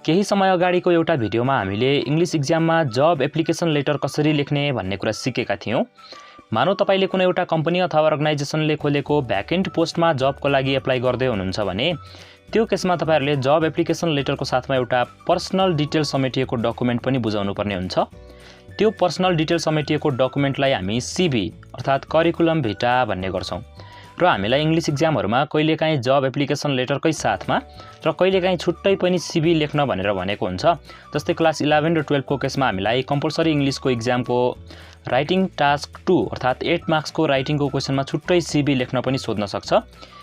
केही समय अगाडिको एउटा भिडियोमा हामीले इंग्लिश एक्जाममा जब एप्लिकेसन लेटर कसरी लेख्ने भन्ने कुरा सिकेका थियौं। मानौ तपाईले कुनै एउटा कम्पनी अथवा अर्गनाइजेसनले खोलेको भ्याकेन्ट पोस्टमा जबको लागि एप्लाई गर्दै हुनुहुन्छ भने त्यो केसमा तपाईहरुले जब एप्लिकेसन लेटरको साथमा एउटा पर्सनल डिटेल समेटिएको डकुमेन्ट पनि बुझाउनु पर्ने हुन्छ। त्यो पर्सनल डिटेल समेटिएको डकुमेन्टलाई हामी सीवी अर्थात करिकुलम भिटा भन्ने गर्छौं र हामीलाई इंग्लिश एक्जामहरुमा कहिलेकाहीँ जब एप्लिकेसन लेटरकै साथमा र कहिलेकाहीँ छुट्टै पनि सीवी लेख्न भनेर भनेको हुन्छ। जस्तै क्लास 11 र 12 को केसमा हामीलाई कम्पल्सरी इंग्लिशको एक्जामको राइटिङ टास्क 2 अर्थात 8 मार्क्सको राइटिङको क्वेशनमा छुट्टै सीवी लेख्न पनि सोध्न सक्छ।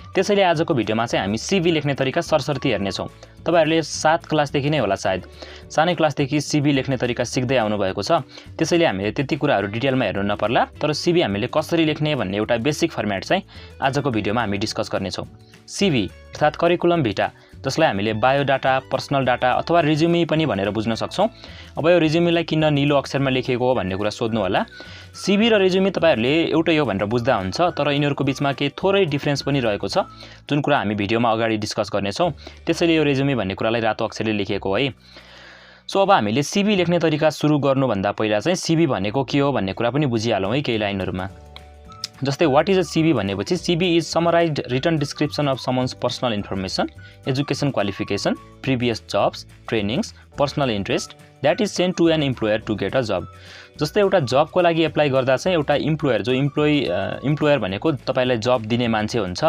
त्यसैले आजको भिडियोमा चाहिँ हामी सीवी लेख्ने तरिका सरसर्ती हेर्ने छौं। तपाईहरुले 7 क्लासदेखि नै होला सायद सानै क्लासदेखि सीवी लेख्ने तरिका सिक्दै आउनु भएको छ। त्यसैले हामीले त्यति कुराहरु डिटेलमा हेर्नु नपर्ला, तर सीवी हामीले कसरी लेख्ने भन्ने एउटा बेसिक फर्म्याट चाहिँ आजको भिडियोमा हामी डिस्कस गर्ने छौं। सीवी अर्थात करिकुलम भिटा, जसलाई हामीले बायोडाटा, पर्सनल डाटा अथवा रिज्युमे पनि भनेर बुझ्न सक्छौं। अब यो रिज्युमेलाई किन नीलो अक्षरमा लेखेको हो भन्ने कुरा सोध्नु होला। सीवी र रिज्युमे तपाईहरुले एउटै हो भनेर बुझ्दा हुन्छ, तर यिनीहरुको बीचमा केही थोरै डिफरेन्स पनि रहेको छ, जुन कुरा हामी भिडियोमा अगाडि डिस्कस गर्ने छौं। त्यसैले यो रिज्युमे भन्ने कुरालाई रातो अक्षरले लेखेको है। सो अब हामीले सीवी लेख्ने तरिका सुरु गर्नु भन्दा पहिला चाहिँ सीवी भनेको के हो भन्ने कुरा पनि बुझिहालौं है केही लाइनहरुमा। जस्तै व्हाट इज अ सीवी भनेपछि CV is summarized written description of someone's personal information, education qualification, previous jobs, trainings, personal interest that is sent to an employer to get a job. जस्तै एउटा जबको लागि एप्लाई गर्दा चाहिँ एउटा employer जो employer भनेको तपाईलाई जब दिने मान्छे हुन्छ,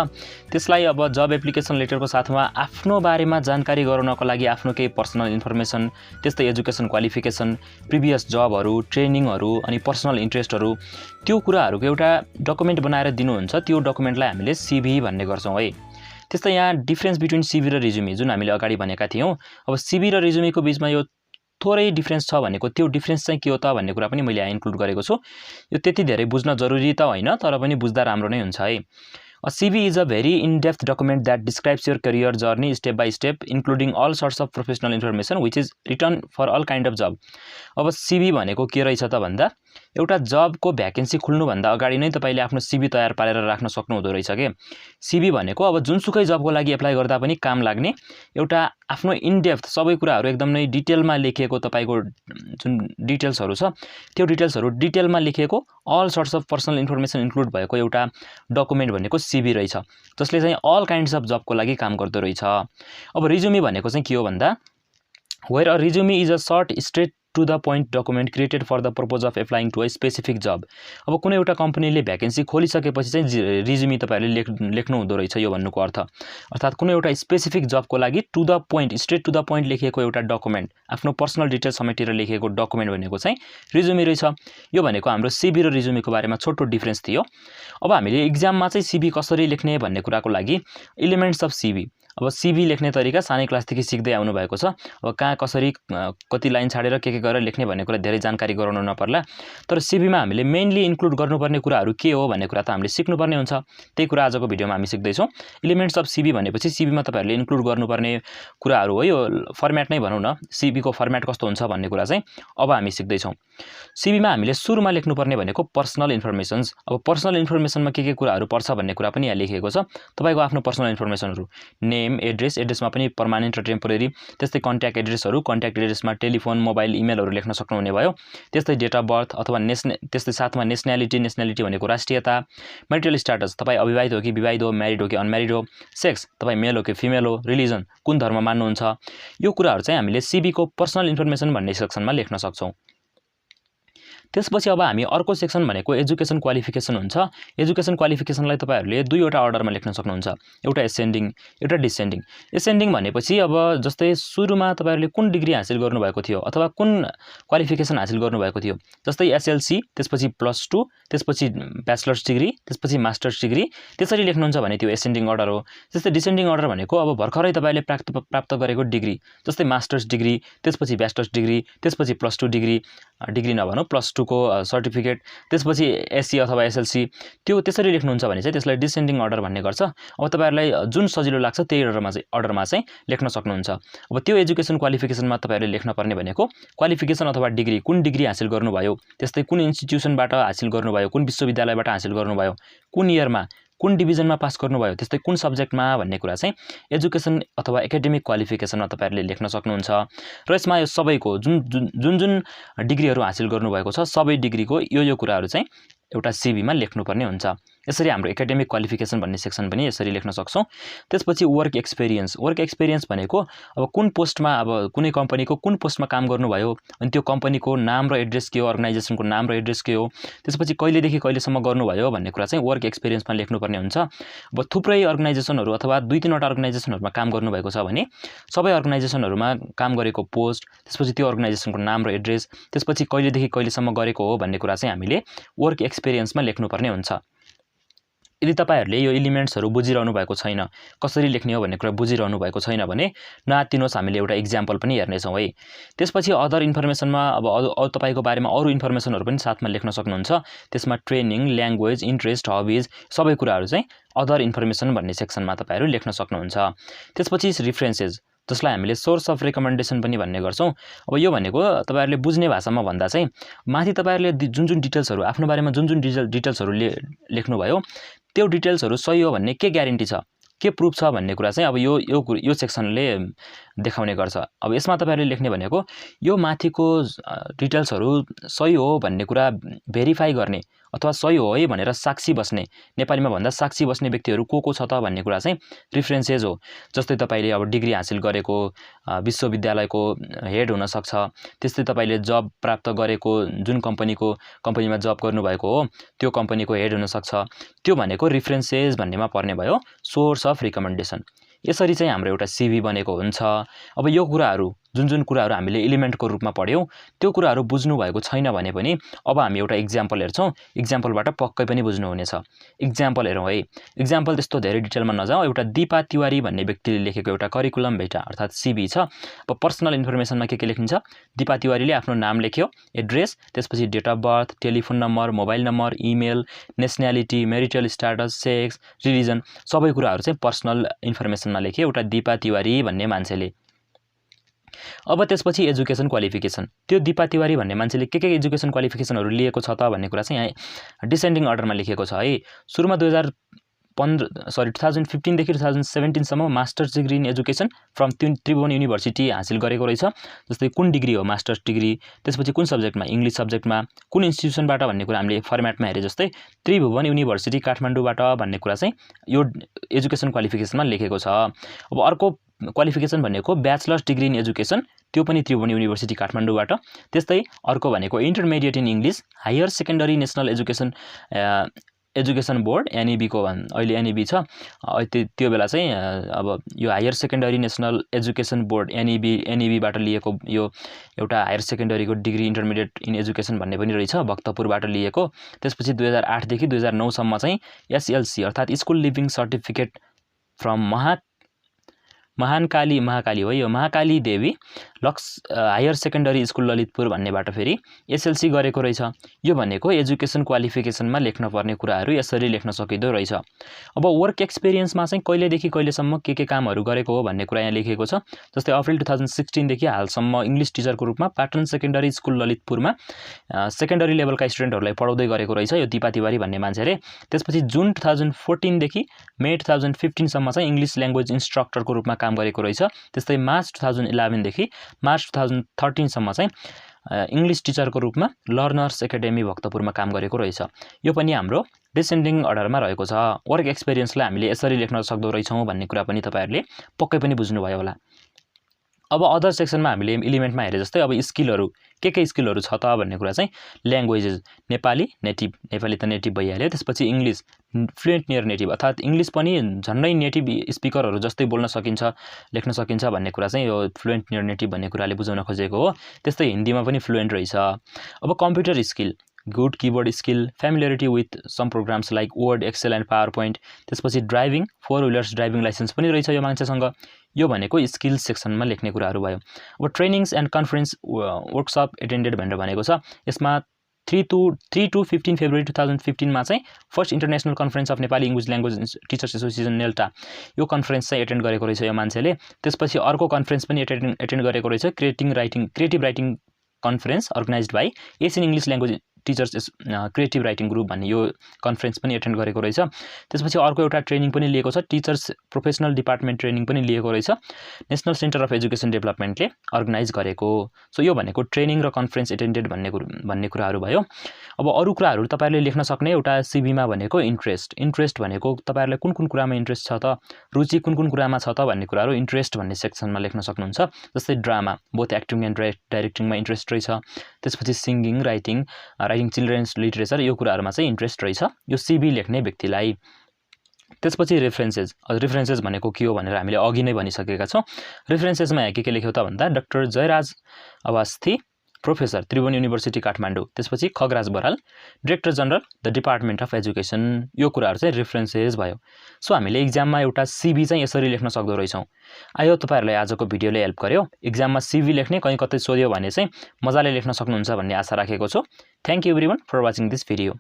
त्यसलाई अब जब एप्लिकेसन लेटरको साथमा आफ्नो बारेमा जानकारी गराउनको लागि आफ्नो केही पर्सनल इन्फर्मेसन, त्यस्तै एजुकेसन क्वालिफिकेसन, प्रिभियस जबहरु, ट्रेनिङहरु अनि पर्सनल इन्ट्रेस्टहरु, त्यो कुराहरुको एउटा डकुमेन्ट बनाएर दिनुहुन्छ। त्यो डकुमेन्टलाई हामीले सीवी भन्ने गर्छौं है। त्यस्तै यहाँ डिफरेन्स बिट्विन सीवी र रिज्युमे जुन हामीले अगाडि भनेका थियौं, अब सीवी र रिज्युमेको बीचमा यो थोरै डिफरेन्स छ भनेको त्यो डिफरेन्स चाहिँ के हो त भन्ने कुरा पनि मैले यहाँ इन्क्लुड गरेको छु। यो त्यति धेरै बुझ्न जरुरी त हैन, तर पनि बुझ्दा राम्रो नै हुन्छ है। A CV is a very in-depth document that describes your career journey step by step, including all sorts of professional information which is written for all kind of job. अब CV भनेको के रहेछ त भन्दा एउटा जबको भ्याकेन्सी खुल्नु भन्दा अगाडि नै तपाईले आफ्नो CV तयार पारेर राख्न सक्नु हुँदो रहेछ के। CV भनेको अब जुनसुकै जबको लागि एप्लाई गर्दा पनि काम लाग्ने एउटा आफ्नो इन डेप्थ सबै कुराहरु एकदमै डिटेलमा लेखिएको तपाईको जुन डिटेल्सहरु छ त्यो डिटेल्सहरु डिटेलमा लेखिएको all sorts of personal information include भएको एउटा डकुमेन्ट भनेको CV रहेछ, जसले चाहिँ all kinds of जबको लागि काम गर्दो रहेछ। अब रिज्युमे भनेको चाहिँ के हो भन्दा where a resume is a short straight to the point document created for the purpose of applying to a specific job. अब कुनै एउटा कम्पनीले भ्याकेन्सी खोलिसकेपछि चाहिँ रिज्युमे तपाईहरुले लेख्नु हुँदो रहेछ यो भन्नुको अर्थ। अर्थात कुनै एउटा स्पेसिफिक जबको लागि to the point straight to the point लेखिएको एउटा डकुमेन्ट, आफ्नो पर्सनल डिटेल समेटेर लेखिएको डकुमेन्ट भनेको चाहिँ रिज्युमे रहेछ। यो भनेको हाम्रो सीवी र रिज्युमेको बारेमा छोटो डिफरेन्स थियो। अब हामीले एक्जाममा चाहिँ सीवी कसरी लेख्ने भन्ने कुराको लागि एलिमेन्ट्स अफ सीवी, अब सीवी लेख्ने तरिका सानै क्लासदेखि सिक्दै आउनु भएको छ। अब कहाँ कसरी कति लाइन छाडेर के गरेर लेख्ने भन्ने कुरा धेरै जानकारी गराउनु नपर्ला, तर सीवीमा हामीले मेनली इन्क्लुड गर्नुपर्ने कुराहरु के हो भन्ने कुरा त हामीले सिक्नुपर्ने हुन्छ। त्यही कुरा आजको भिडियोमा हामी सिक्दै छौं। एलिमेन्ट्स अफ सीवी भनेपछि सीवीमा तपाईहरुले इन्क्लुड गर्नुपर्ने कुराहरु हो, यो फर्म्याट नै भनौं न, सीवी को फर्म्याट कस्तो हुन्छ भन्ने कुरा चाहिँ अब हामी सिक्दै छौं। सीवीमा हामीले सुरुमा लेख्नुपर्ने भनेको पर्सनल इन्फर्मेसन्स। अब पर्सनल इन्फर्मेसनमा के कुराहरु पर्छ भन्ने कुरा पनि यहाँ लेखिएको छ। तपाईको आफ्नो पर्सनल इन्फर्मेसनहरु नेम, एड्रेस, एड्रेसमा पनि पर्मानेन्ट र टेम्पोरेरी, त्यस्तै कन्ट्याक्ट एड्रेसहरु, कन्ट्याक्ट एड्रेसमा टेलिफोन, मोबाइल, इमेलहरु लेख्न सक्नुहुने भयो। त्यस्तै डेट अफ बर्थ अथवा त्यस्तै साथमा नेशनलिटी, नेशनलिटी भनेको राष्ट्रियता, मैरिटल स्ट्याटस तपाई अविवाहित हो कि विवाहित हो, म्यारिड हो कि अनम्यारिड हो, सेक्स तपाई मेल हो कि फिमेल हो, रिलिजन कुन धर्म मान्नुहुन्छ, यो कुराहरु चाहिँ हामीले सीवी को पर्सनल इन्फर्मेसन भन्ने सेक्सनमा लेख्न सक्छौं। त्यसपछि अब हामी अर्को सेक्सन भनेको एजुकेसन क्वालिफिकेसन हुन्छ। एजुकेसन क्वालिफिकेसनलाई तपाईहरुले दुईवटा अर्डरमा लेख्न सक्नुहुन्छ, एउटा एसेन्डिङ एउटा डिसेन्डिङ। एसेन्डिङ भनेपछि अब जस्तै सुरुमा तपाईहरुले कुन डिग्री हासिल गर्नुभएको थियो अथवा कुन क्वालिफिकेसन हासिल गर्नुभएको थियो, जस्तै एसएलसी, त्यसपछि +2, त्यसपछि ब्याचलर्स डिग्री, त्यसपछि मास्टर्स डिग्री, त्यसरी लेख्नुहुन्छ भने त्यो एसेन्डिङ अर्डर हो। जस्तै डिसेन्डिङ अर्डर भनेको अब भर्खरै तपाईले प्राप्त गरेको डिग्री, जस्तै मास्टर्स डिग्री, त्यसपछि ब्याचलर्स डिग्री, त्यसपछि +2 डिग्री नभनौं +2 को सर्टिफिकेट, त्यसपछि एससी अथवा एसएलसी, त्यो त्यसरी लेख्नुहुन्छ भने चाहिँ त्यसलाई डिसेन्डिङ अर्डर भन्ने गर्छ। अब तपाईहरुलाई जुन सजिलो लाग्छ त्यही अर्डरमा चाहिँ लेख्न सक्नुहुन्छ। अब त्यो एजुकेसन क्वालिफिकेसनमा तपाईहरुले लेख्न पर्ने भनेको क्वालिफिकेसन अथवा डिग्री, कुन डिग्री हासिल गर्नुभयो, त्यस्तै कुन इन्स्टिट्युसनबाट हासिल गर्नुभयो, कुन विश्वविद्यालयबाट हासिल गर्नुभयो, कुन इयरमा कुन डिभिजनमा पास गर्नुभयो, त्यस्तै कुन सब्जेक्टमा भन्ने कुरा चाहिँ एजुकेसन अथवा एकाडेमिक क्वालिफिकेसनमा तपाईहरुले लेख्न सक्नुहुन्छ। र यसमा यो सबैको जुन डिग्रीहरू हासिल गर्नुभएको छ सबै डिग्रीको यो कुराहरू चाहिँ एउटा सीभीमा लेख्नुपर्ने हुन्छ। यसरी हाम्रो एकाडेमिक क्वालिफिकेसन भन्ने सेक्सन पनि यसरी लेख्न सक्छौं। त्यसपछि वर्क एक्सपिरियन्स भनेको अब कुन पोस्टमा अब कुनै कम्पनीको कुन पोस्टमा काम गर्नुभयो, अनि त्यो कम्पनीको नाम र एड्रेस के हो, अर्गनाइजेसनको नाम र एड्रेस के हो, त्यसपछि कहिलेदेखि कहिलेसम्म गर्नुभयो भन्ने कुरा चाहिँ वर्क एक्सपिरियन्समा लेख्नुपर्ने हुन्छ। अब थुप्रै अर्गनाइजेसनहरू अथवा 2-3 वटा अर्गनाइजेसनहरूमा काम गर्नुभएको छ भने सबै अर्गनाइजेसनहरूमा काम गरेको पोस्ट, त्यसपछि त्यो अर्गनाइजेसनको नाम र एड्रेस, त्यसपछि कहिलेदेखि कहिलेसम्म गरेको हो भन्ने कुरा चाहिँ हामीले वर्क एक्सपिरियन्समा लेख्नुपर्ने हुन्छ। यदि तपाईहरुले यो एलिमेन्ट्सहरू बुझिरहनु भएको छैन, कसरी लेख्ने हो भन्ने कुरा बुझिरहनु भएको छैन भने नआत्तिनुहोस्, हामीले एउटा एक्जाम्पल पनि हेर्ने छौं है। त्यसपछि अदर इन्फर्मेसनमा अब तपाईको बारेमा अरु इन्फर्मेसनहरू पनि साथमा लेख्न सक्नुहुन्छ। त्यसमा ट्रेनिङ, ल्याङ्ग्वेज, इन्ट्रेस्ट, हबीज सबै कुराहरू चाहिँ अदर इन्फर्मेसन भन्ने सेक्सनमा तपाईहरु लेख्न सक्नुहुन्छ। त्यसपछि रेफरेन्सेस, जसलाई हामीले सोर्स अफ रिकमेन्डेसन पनि भन्ने गर्छौं। अब यो भनेको तपाईहरुले बुझ्ने भाषामा भन्दा चाहिँ माथि तपाईहरुले जुन डिटेल्सहरू आफ्नो बारेमा जुन डिटेल्सहरू लेख्नु भयो त्यो डिटेल्सहरू सही हो भन्ने के ग्यारेन्टी छ, के प्रुफ छ भन्ने कुरा चाहिँ अब यो सेक्सनले देखाउने गर्छ। अब यसमा तपाईहरुले लेख्ने भनेको यो माथिको डिटेल्सहरू सही हो भन्ने कुरा भेरिफाई गर्ने अथवा सही हो है भनेर साक्षी बस्ने, नेपालीमा भन्दा साक्षी बस्ने व्यक्तिहरू को छ त भन्ने कुरा चाहिँ रेफरेन्सेस हो। जस्तै तपाईले अब डिग्री हासिल गरेको विश्वविद्यालयको हेड हुन सक्छ, त्यस्तै तपाईले जब प्राप्त गरेको जुन कम्पनीमा जब गर्नुभएको हो त्यो कम्पनीको हेड हुन सक्छ। त्यो भनेको रेफरेन्सेस भन्नेमा पर्ने भयो सोर्स अफ रिकमेन्डेसन। यसरी चाहिँ हाम्रो एउटा सीभी बनेको हुन्छ। अब यो कुराहरू जुन कुराहरू हामीले एलिमेन्टको रूपमा पढ्यौं त्यो कुराहरू बुझ्नु भएको छैन भने पनि अब हामी एउटा एक्जाम्पल हेर्छौं, एक्जाम्पलबाट पक्कै पनि बुझ्नु हुनेछ। एक्जाम्पल हेरौं है। एक्जाम्पल त्यस्तो धेरै डिटेलमा नजाउँ, एउटा दिपा तिवारी भन्ने व्यक्तिले लेखेको एउटा करिकुलम भेटा अर्थात् सीभी छ। अब पर्सनल इन्फर्मेसनमा के लेखिन्छ, दिपा तिवारीले आफ्नो नाम लेख्यो, एड्रेस, त्यसपछि date of birth, telephone number, mobile number, email, nationality, marital status, sex, religion सबै कुराहरू चाहिँ पर्सनल इन्फर्मेसनमा लेख्यो एउटा दिपा तिवारी भन्ने मान्छेले। अब त्यसपछि एजुकेसन क्वालिफिकेसन, त्यो दिपा तिवारी भन्ने मान्छेले के एजुकेसन क्वालिफिकेसनहरू लिएको छ त भन्ने कुरा चाहिँ यहाँ डिसेन्डिङ अर्डरमा लेखेको छ है। सुरुमा 2015 देखि 2017 सम्म masters degree in education from Tribhuvan university हासिल गरेको रहेछ। जस्तै कुन डिग्री हो, मास्टर्स डिग्री, त्यसपछि कुन सब्जेक्टमा, इंग्लिश सब्जेक्टमा, कुन इन्स्टिट्युसनबाट भन्ने कुरा हामीले फर्मेटमा हेरे जस्तै त्रिभुवन युनिभर्सिटी काठमाडौँबाट भन्ने कुरा चाहिँ यो एजुकेसन क्वालिफिकेसनमा लेखेको छ। अब अर्को क्वालिफिकेसन भनेको ब्याचलर्स डिग्री इन एजुकेसन, त्यो पनि त्रिभुवन युनिभर्सिटी काठमाडौँबाट। त्यस्तै अर्को भनेको intermediate in English higher secondary national education board NEB को अहिले NEB छ। त्यो बेला चाहिँ अब यो higher secondary national education board NEB बाट लिएको यो एउटा हायर सेकेन्डरीको डिग्री इन्टरमिडिएट इन एजुकेसन भन्ने पनि रहेछ, भक्तपुरबाट लिएको। त्यसपछि 2008 देखि 2009 सम्म चाहिँ SLC अर्थात् school leaving certificate from Mahakali Devi higher secondary school Lalitpur भन्नेबाट फेरि SLC गरेको रहेछ। यो भनेको एजुकेसन क्वालिफिकेसनमा लेख्न पर्ने कुराहरू यसरी लेख्न सकिँदो रहेछ। अब वर्क एक्सपिरियन्समा चाहिँ कहिलेदेखि कहिलेसम्म के कामहरू गरेको हो भन्ने कुरा यहाँ लेखिएको छ। जस्तै अप्रिल 2016 देखि हालसम्म इंग्लिश टिचरको रूपमा पाटन सेकेन्डरी स्कुल ललितपुरमा सेकेन्डरी लेभलका स्टुडेन्टहरूलाई पढाउँदै गरेको रहेछ यो दिपा तिवारी भन्ने मान्छेले। त्यसपछि जुन 2014 देखि मे 2015 सम्म चाहिँ इंग्लिश ल्याङ्ग्वेज इन्स्ट्रक्टरको रूपमा काम गरेको रहेछ। त्यस्तै मार्च 2011 देखि मार्च 2013 सम्म चाहिँ इंग्लिश टिचरको रूपमा लर्नर्स एकाडेमी भक्तपुरमा काम गरेको रहेछ। यो पनि हाम्रो डिसेन्डिङ अर्डरमा रहेको छ। वर्क एक्सपिरियन्सलाई हामीले यसरी लेख्न सक्दो रहेछौं भन्ने कुरा पनि तपाईहरुले पक्कै पनि बुझ्नुभयो होला। अब अदर सेक्सनमा हामीले एलिमेन्टमा हेरे जस्तै अब स्किलहरू के स्किलहरू छ त भन्ने कुरा चाहिँ ल्याङ्ग्वेजेस, नेपाली त नेटिभ भइहाल्यो। त्यसपछि इंग्लिश फ्लुएन्ट नियर नेटिभ अर्थात् इंग्लिश पनि झन्नै नेटिभ स्पिकरहरू जस्तै बोल्न सकिन्छ, लेख्न सकिन्छ भन्ने कुरा चाहिँ यो फ्लुएन्ट नियर नेटिभ भन्ने कुराले बुझाउन खोजेको हो। त्यस्तै हिन्दीमा पनि फ्लुएन्ट रहेछ। अब computer skill, good keyboard skill, familiarity with some programs like Word, Excel and PowerPoint. त्यसपछि ड्राइभिङ, 4 व्हिलर्स ड्राइभिङ लाइसेन्स पनि रहेछ यो मान्छेसँग। यो भनेको स्किल सेक्सनमा लेख्ने कुराहरू भयो। अब trainings and conference workshop attended भनेको छ। यसमा 3 to 15 फेब्रुअरी 2015 मा चाहिँ first international conference of Nepali English language teachers association NELTA यो कन्फरेन्स चाहिँ एटेन्ड गरेको रहेछ यो मान्छेले। त्यसपछि अर्को कन्फरेन्स पनि एटेन्ड गरेको रहेछ, creative writing conference organized by Asian English language teachers creative writing group भन्ने यो कन्फरेन्स पनि एटेन्ड गरेको रहेछ। त्यसपछि अर्को एउटा ट्रेनिङ पनि लिएको छ, टिचर्स प्रोफेसनल डिपार्टमेन्ट ट्रेनिङ पनि लिएको रहेछ, नेसनल सेन्टर अफ एजुकेसन डेभलपमेन्टले अर्गनाइज गरेको। सो यो भनेको ट्रेनिङ र कन्फरेन्स एटेन्डेड भन्ने कुराहरू भयो। अब अरू कुराहरू तपाईँहरूले लेख्न सक्ने एउटा सिभीमा भनेको इन्ट्रेस्ट भनेको तपाईँहरूलाई कुन कुन कुरामा इन्ट्रेस्ट छ त, रुचि कुन कुन कुरामा छ त भन्ने कुराहरू इन्ट्रेस्ट भन्ने सेक्सनमा लेख्न सक्नुहुन्छ। जस्तै ड्रामा, बोथ एक्टिङ एन्ड डाइरेक्टिङमा इन्ट्रेस्ट रहेछ। त्यसपछि सिङ्गिङ, राइटिङ चिल्ड्रेन्स लिटरेचर, यो कुराहरूमा चाहिँ इन्ट्रेस्ट रहेछ यो सिभी लेख्ने व्यक्तिलाई। त्यसपछि रेफरेन्सेस भनेको के हो भनेर हामीले अघि नै भनिसकेका छौँ। रेफरेन्सेसमा यहाँ के लेख्यो त भन्दा doctor Jayaraj Awasthi, professor, Tribhuvan university Kathmandu. त्यसपछि Khagaraj Baral, director general the department of education. यो कुराहरू चाहिँ रेफरेन्सेस भयो। सो हामीले इक्जाममा एउटा सिभी चाहिँ यसरी लेख्न सक्दो रहेछौँ। आयो तपाईँहरूलाई आजको भिडियोले हेल्प गर्यो। इक्जाममा सिभी लेख्ने कहीँ कतै सोध्यो भने चाहिँ मजाले लेख्न सक्नुहुन्छ भन्ने आशा राखेको छु। Thank you everyone for watching this video.